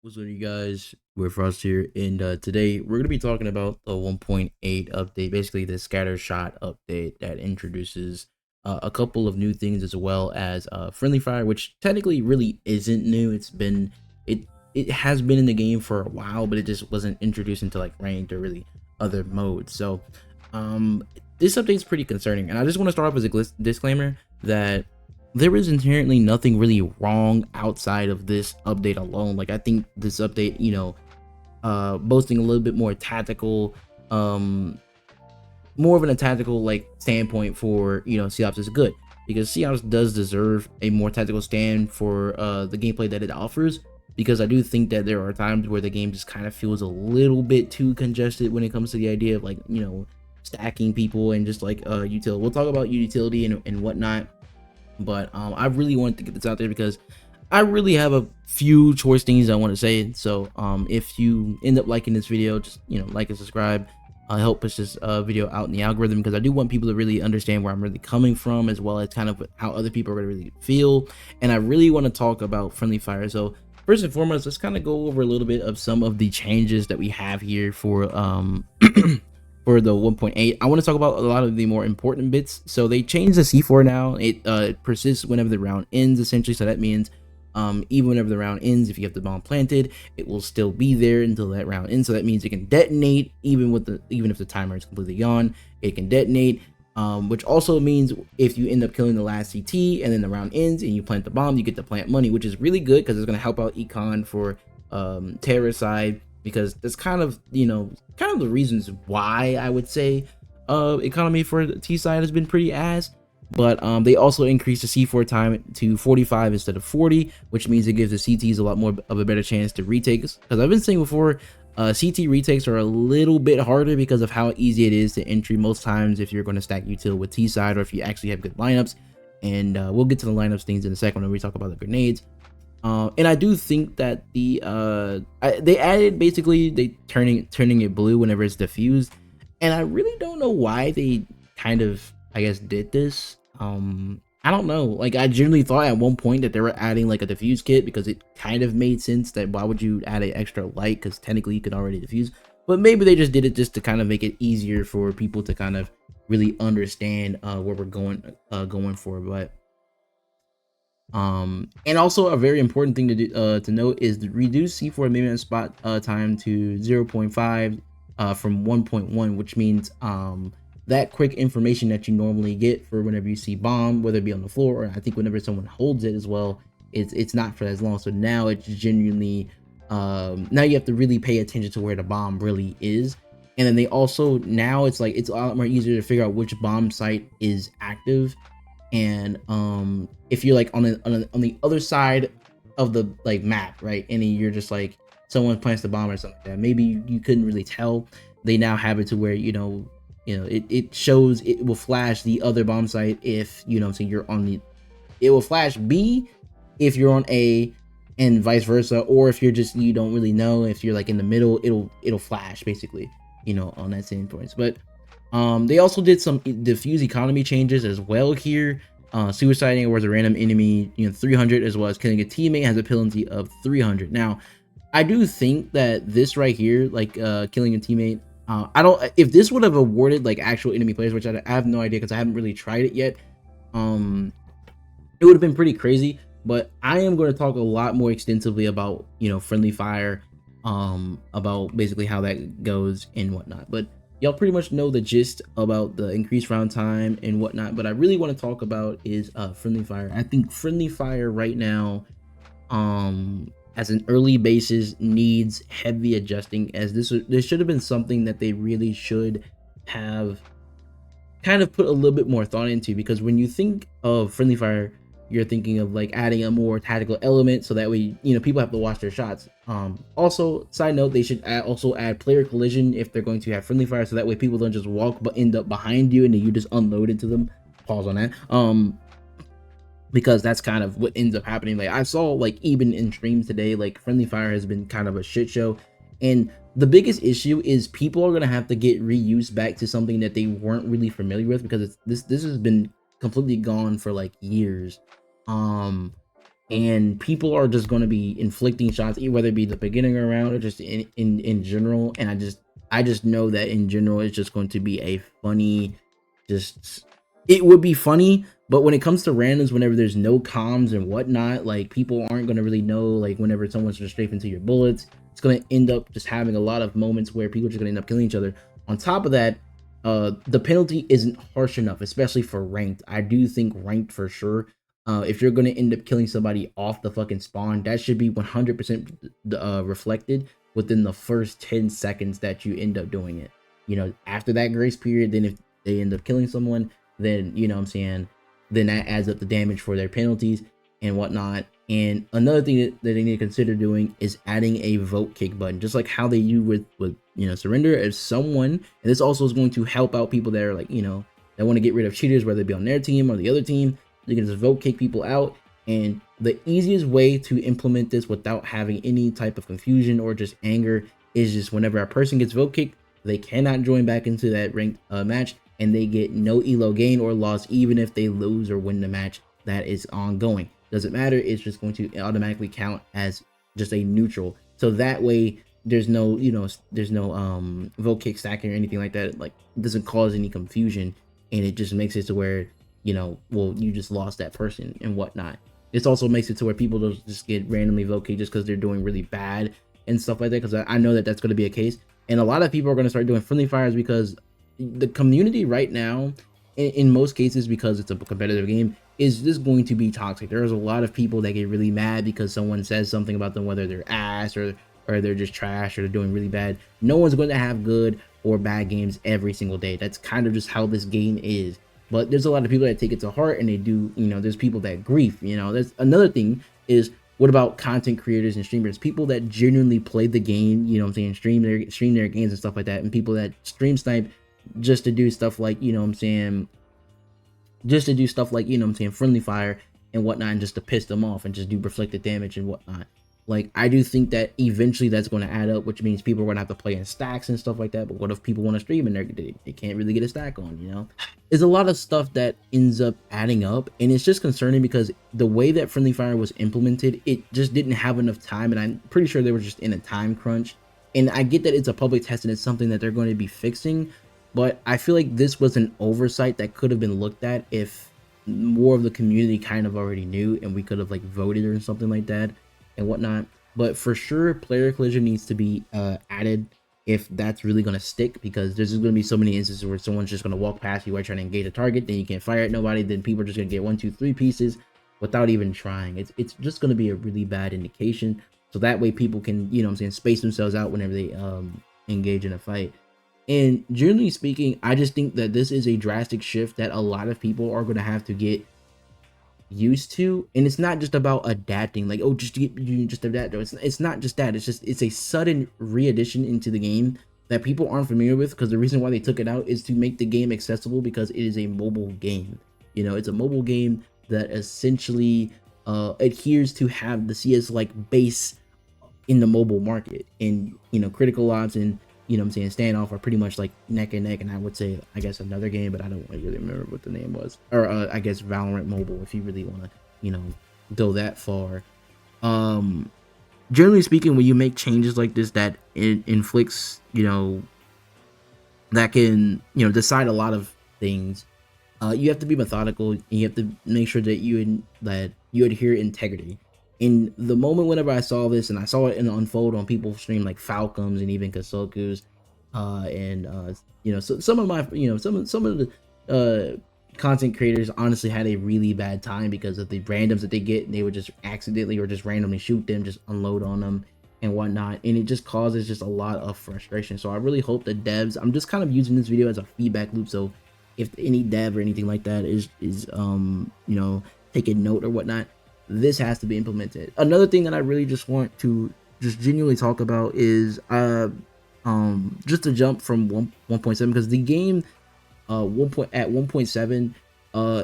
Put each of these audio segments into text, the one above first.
What's up, you guys? We're Frost here, and today we're gonna be talking about the 1.8 update, basically the scatter shot update that introduces a couple of new things as well as friendly fire, which technically really isn't new. It has been in the game for a while, but it just wasn't introduced into like ranked or really other modes. So, um, this update is pretty concerning, and I just want to start off as a disclaimer that there is inherently nothing really wrong outside of this update alone. Like, I think this update, boasting a little bit more tactical, more of an tactical like standpoint for Seops is good, because Seops does deserve a more tactical stand for the gameplay that it offers, because I do think that there are times where the game just kind of feels a little bit too congested when it comes to the idea of, like, stacking people and just like utility. We'll talk about utility and whatnot, but I really wanted to get this out there because I really have a few choice things I want to say. So if you end up liking this video, just like and subscribe, help push this video out in the algorithm, because I do want people to really understand where I'm really coming from, as well as kind of how other people are going to really feel. And I really want to talk about friendly fire. So first and foremost, let's kind of go over a little bit of some of the changes that we have here for for the 1.8. I want to talk about a lot of the more important bits. So they changed the C4 now. It persists whenever the round ends, essentially. So that means even whenever the round ends, if you have the bomb planted, it will still be there until that round ends. So that means it can detonate even if the timer is completely gone. It can detonate, which also means if you end up killing the last CT and then the round ends and you plant the bomb, you get the plant money, which is really good because it's going to help out econ for terrorist side, because that's kind of the reasons why I would say economy for the T side has been pretty ass. But they also increased the C4 time to 45 instead of 40, which means it gives the CTs a lot more of a better chance to retakes. Because I've been saying before, CT retakes are a little bit harder because of how easy it is to entry most times if you're going to stack util with T side, or if you actually have good lineups. And we'll get to the lineups things in a second when we talk about the grenades. And I do think that they added, basically they turning it blue whenever it's diffused, and I really don't know why they kind of, I guess, did this. I don't know, like, I generally thought at one point that they were adding like a diffuse kit, because it kind of made sense that why would you add an extra light, because technically you could already diffuse. But maybe they just did it just to kind of make it easier for people to kind of really understand where we're going for. But and also a very important thing to do, to note, is the reduce C4 minimum spot time to 0.5 from 1.1, which means that quick information that you normally get for whenever you see bomb, whether it be on the floor, or I think whenever someone holds it as well, it's not for as long. So now it's genuinely now you have to really pay attention to where the bomb really is. And then they also, now it's like, it's a lot more easier to figure out which bomb site is active. And if you're like on the other side of the like map, right, and you're just like, someone plants the bomb or something like that, maybe you couldn't really tell, they now have it to where it shows, it will flash the other bomb site if so you're on the, it will flash B if you're on A, and vice versa. Or if you're just, you don't really know, if you're like in the middle, it'll flash basically on that same points. But they also did some diffuse economy changes as well here. Suiciding towards a random enemy 300, as well as killing a teammate, has a penalty of 300. Now I do think that this right here, like killing a teammate, I don't, if this would have awarded like actual enemy players, which I have no idea because I haven't really tried it yet, it would have been pretty crazy. But I am going to talk a lot more extensively about friendly fire, about basically how that goes and whatnot. But y'all pretty much know the gist about the increased round time and whatnot. But I really want to talk about is friendly fire. I think friendly fire right now, as an early basis, needs heavy adjusting, as this should have been something that they really should have kind of put a little bit more thought into. Because when you think of friendly fire, you're thinking of like adding a more tactical element, so that way people have to watch their shots. Also, side note, they should also add player collision if they're going to have friendly fire, so that way people don't just walk but end up behind you and then you just unload into them. Pause on that. Because that's kind of what ends up happening. Like, I saw, like, even in streams today, like, friendly fire has been kind of a shit show. And the biggest issue is people are gonna have to get reused back to something that they weren't really familiar with, because this has been completely gone for like years. and people are just going to be inflicting shots, whether it be the beginning of a round or just in general. And I just know that in general it's just going to be a funny, just it would be funny. But when it comes to randoms, whenever there's no comms and whatnot, like people aren't going to really know, like whenever someone's just strafing into your bullets, it's going to end up just having a lot of moments where people are just going to end up killing each other. On top of that, the penalty isn't harsh enough, especially for ranked. I do think ranked for sure, if you're going to end up killing somebody off the fucking spawn, that should be 100% reflected within the first 10 seconds that you end up doing it. You know, after that grace period, then if they end up killing someone, then, you know what I'm saying, then that adds up the damage for their penalties and whatnot. And another thing that they need to consider doing is adding a vote kick button, just like how they do with you know, surrender. If someone, and this also is going to help out people that are like, you know, that want to get rid of cheaters, whether it be on their team or the other team, you can just vote kick people out. And the easiest way to implement this without having any type of confusion or just anger is just whenever a person gets vote kicked, they cannot join back into that ranked match, and they get no elo gain or loss, even if they lose or win the match that is ongoing. Doesn't matter, it's just going to automatically count as just a neutral. So that way there's no, you know, there's no vote kick stacking or anything like that. Like, it doesn't cause any confusion, and it just makes it to where, you know, well, you just lost that person and whatnot. This also makes it to where people don't just get randomly vote kicked just because they're doing really bad and stuff like that, because I know that that's going to be a case. And a lot of people are going to start doing friendly fires because the community right now, in most cases, because it's a competitive game, is just going to be toxic. There's a lot of people that get really mad because someone says something about them, whether they're ass or they're just trash or they're doing really bad. No one's going to have good or bad games every single day. That's kind of just how this game is. But there's a lot of people that take it to heart, and they do, you know, there's people that grief, you know. There's another thing is, what about content creators and streamers, people that genuinely play the game, you know what I'm saying, stream their games and stuff like that, and people that stream snipe just to do stuff like, you know what I'm saying, just to do stuff like, you know what I'm saying, friendly fire and whatnot, and just to piss them off and just do reflected damage and whatnot. Like, I do think that eventually that's going to add up, which means people are going to have to play in stacks and stuff like that. But what if people want to stream and they can't really get a stack on, you know? There's a lot of stuff that ends up adding up, and it's just concerning because the way that friendly fire was implemented, it just didn't have enough time, and I'm pretty sure they were just in a time crunch. And I get that it's a public test and it's something that they're going to be fixing, but I feel like this was an oversight that could have been looked at if more of the community kind of already knew, and we could have like voted or something like that and whatnot. But for sure, player collision needs to be added if that's really going to stick, because there's just going to be so many instances where someone's just going to walk past you while trying to engage a target, then you can't fire at nobody, then people are just going to get 1, 2, 3 pieces without even trying. It's just going to be a really bad indication, so that way people can, you know what I'm saying, space themselves out whenever they engage in a fight. And generally speaking, I just think that this is a drastic shift that a lot of people are going to have to get used to. And it's not just about adapting, like, oh, just adapt. It's not just that. It's a sudden re-addition into the game that people aren't familiar with, because the reason why they took it out is to make the game accessible, because it is a mobile game. You know, it's a mobile game that essentially adheres to have the CS like base in the mobile market. And, you know, Critical Ops and, you know what I'm saying, Standoff are pretty much like neck and neck. And I would say, I guess, another game, but I don't really remember what the name was, or I guess Valorant Mobile, if you really want to, you know, go that far. Generally speaking, when you make changes like this that it inflicts, you know, that can, you know, decide a lot of things, you have to be methodical, and you have to make sure that you adhere integrity. In the moment whenever I saw this, and I saw it unfold on people's stream like Falcons and even Kasoku's, you know, so some of my, you know, some of the content creators honestly had a really bad time because of the randoms that they get, and they would just accidentally or just randomly shoot them, just unload on them and whatnot, and it just causes just a lot of frustration. So I really hope the devs, I'm just kind of using this video as a feedback loop, so if any dev or anything like that is you know, taking note or whatnot, this has to be implemented. Another thing that I really just want to just genuinely talk about is just to jump from 1.7, because the game at 1.7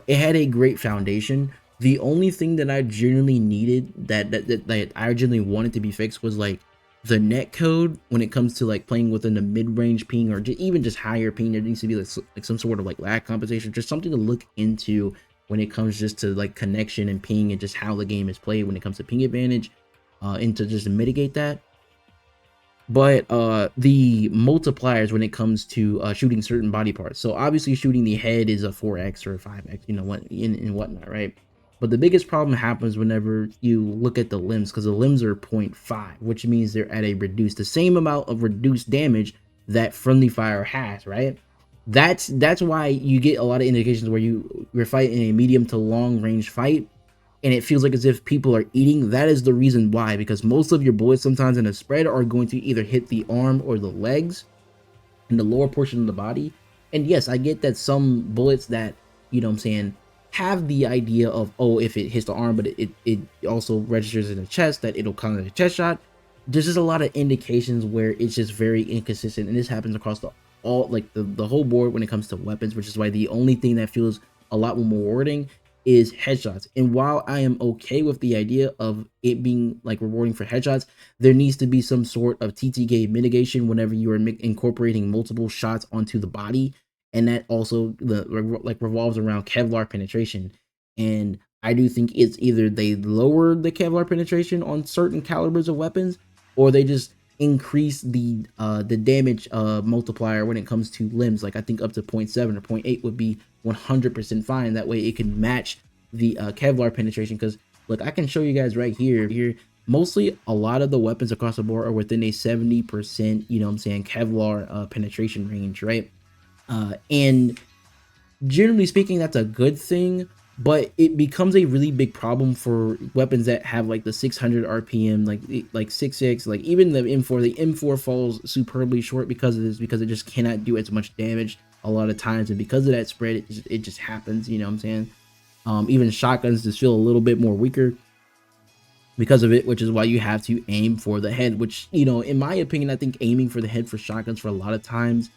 it had a great foundation. The only thing that I genuinely needed, that I genuinely wanted to be fixed, was like the net code when it comes to like playing within the mid-range ping, or even just higher ping. There needs to be like some sort of like lag compensation, just something to look into when it comes just to like connection and ping and just how the game is played when it comes to ping advantage, and to just mitigate that. But the multipliers when it comes to shooting certain body parts. So obviously shooting the head is a 4x or a 5x, you know, what and whatnot, right? But the biggest problem happens whenever you look at the limbs, because the limbs are 0.5, which means they're at a reduced, the same amount of reduced damage that friendly fire has, right? That's why you get a lot of indications where you're fighting in a medium to long range fight and it feels like as if people are eating. That is the reason why, because most of your bullets sometimes in a spread are going to either hit the arm or the legs in the lower portion of the body. And yes, I get that some bullets that, you know what I'm saying, have the idea of, oh, if it hits the arm, but it also registers in the chest, that it'll counter the chest shot. There's just a lot of indications where it's just very inconsistent, and this happens across the whole board when it comes to weapons, which is why the only thing that feels a lot more rewarding is headshots. And while I am okay with the idea of it being like rewarding for headshots, there needs to be some sort of TTK mitigation whenever you are incorporating multiple shots onto the body, and that also revolves around Kevlar penetration. And I do think it's either they lower the Kevlar penetration on certain calibers of weapons, or they just increase the damage multiplier when it comes to limbs. Like I think up to 0.7 or 0.8 would be 100% fine. That way it can match the Kevlar penetration. Because look, I can show you guys right here. Mostly a lot of the weapons across the board are within a 70%, you know what I'm saying, Kevlar penetration range, right? And generally speaking, that's a good thing, but it becomes a really big problem for weapons that have like the 600 RPM, like 6.6, like even the M4. The M4 falls superbly short because of this, because it just cannot do as much damage a lot of times, and because of that spread, it just happens, you know what I'm saying? Even shotguns just feel a little bit more weaker because of it, which is why you have to aim for the head, which, you know, in my opinion, I think aiming for the head for shotguns for a lot of times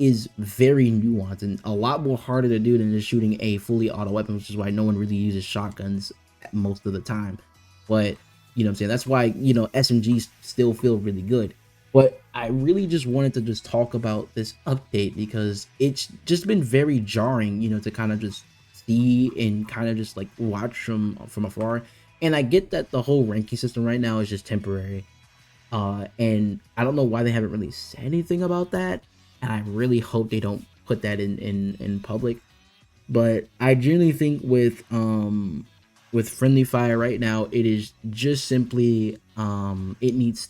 is very nuanced and a lot more harder to do than just shooting a fully auto weapon, which is why no one really uses shotguns most of the time. But, you know what I'm saying, that's why, you know, SMGs still feel really good. But I really just wanted to just talk about this update because it's just been very jarring, you know, to kind of just see and kind of just like watch from afar. And I get that the whole ranking system right now is just temporary, and I don't know why they haven't really said anything about that, and I really hope they don't put that in public. But I genuinely think with friendly fire right now, it is just simply it needs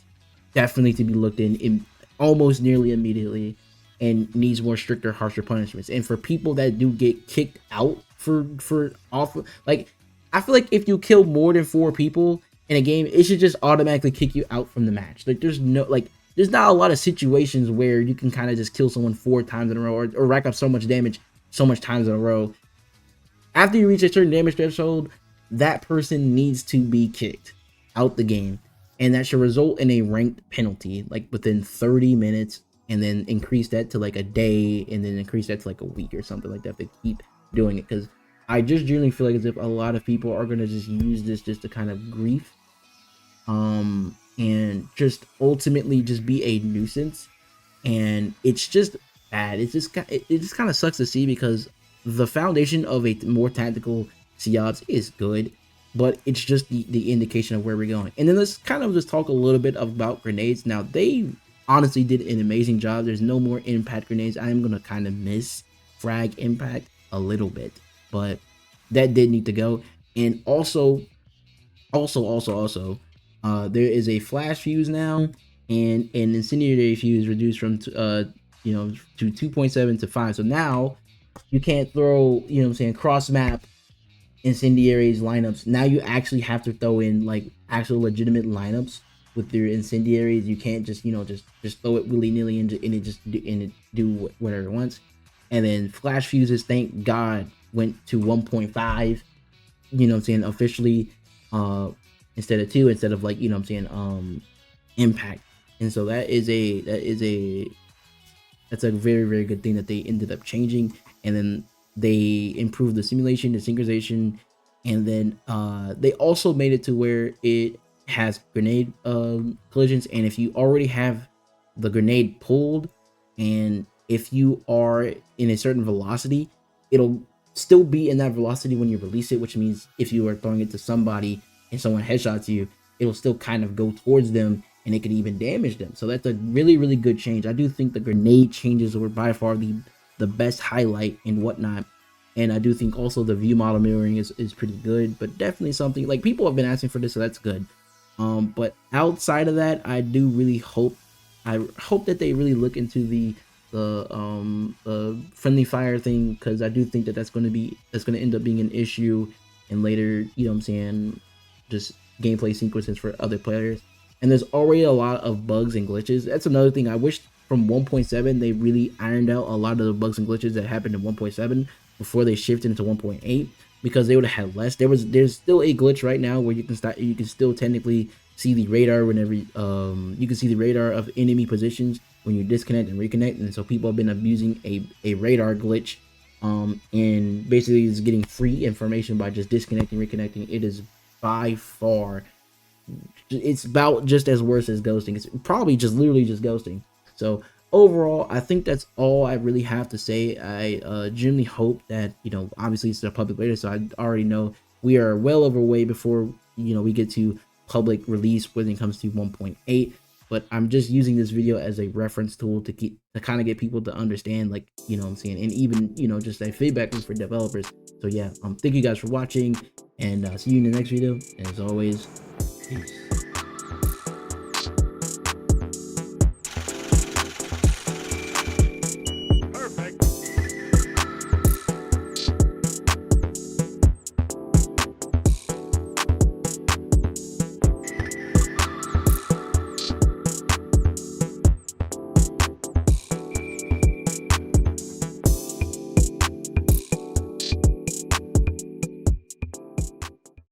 definitely to be looked in almost nearly immediately, and needs more stricter, harsher punishments. And for people that do get kicked out for off, like, I feel like if you kill more than 4 people in a game, it should just automatically kick you out from the match. Like there's not a lot of situations where you can kind of just kill someone 4 times in a row, or rack up so much damage so much times in a row. After you reach a certain damage threshold, that person needs to be kicked out the game, and that should result in a ranked penalty like within 30 minutes, and then increase that to like a day, and then increase that to like a week or something like that if they keep doing it. Because I just genuinely feel like as if a lot of people are going to just use this just to kind of grief, and just ultimately just be a nuisance. And it's just bad. It just kind of sucks to see, because the foundation of a more tactical COPS is good, but it's just the indication of where we're going. And then let's kind of just talk a little bit about grenades. Now, they honestly did an amazing job. There's no more impact grenades. I am going to kind of miss frag impact a little bit, but that did need to go. And also, there is a flash fuse now, and an incendiary fuse reduced from to 2.7 to 5. So now you can't throw, you know what I'm saying, cross map incendiaries lineups. Now you actually have to throw in like actual legitimate lineups with your incendiaries. You can't just, you know, just throw it willy-nilly and it do whatever it wants. And then flash fuses, thank God, went to 1.5, you know what I'm saying, officially, instead of 2, instead of like, you know what I'm saying, impact. And so that's a very, very good thing that they ended up changing. And then they improved the simulation, the synchronization, and then they also made it to where it has grenade collisions. And if you already have the grenade pulled, and if you are in a certain velocity, it'll still be in that velocity when you release it, which means if you are throwing it to somebody and someone headshots you, it'll still kind of go towards them and it could even damage them. So that's a really, really good change. I do think the grenade changes were by far the best highlight and whatnot. And I do think also the view model mirroring is pretty good, but definitely something like people have been asking for this, so that's good. But outside of that, I do really hope that they really look into the friendly fire thing, because I do think that that's going to end up being an issue in later, you know what I'm saying, just gameplay sequences for other players. And there's already a lot of bugs and glitches. That's another thing I wish from 1.7 they really ironed out a lot of the bugs and glitches that happened in 1.7 before they shifted into 1.8, because they would have had less. There's still a glitch right now where you can still technically see the radar whenever you can see the radar of enemy positions when you disconnect and reconnect. And so people have been abusing a radar glitch, and basically is getting free information by just disconnecting, reconnecting. It is by far, it's about just as worse as ghosting. It's probably just literally just ghosting. So overall, I think that's all I really have to say. I genuinely hope that, you know, obviously it's a public beta, so I already know we are well overway before, you know, we get to public release when it comes to 1.8. But I'm just using this video as a reference tool to kind of get people to understand, like, you know what I'm saying, and even, you know, just a feedback for developers. So yeah, thank you guys for watching, and see you in the next video. And as always, peace.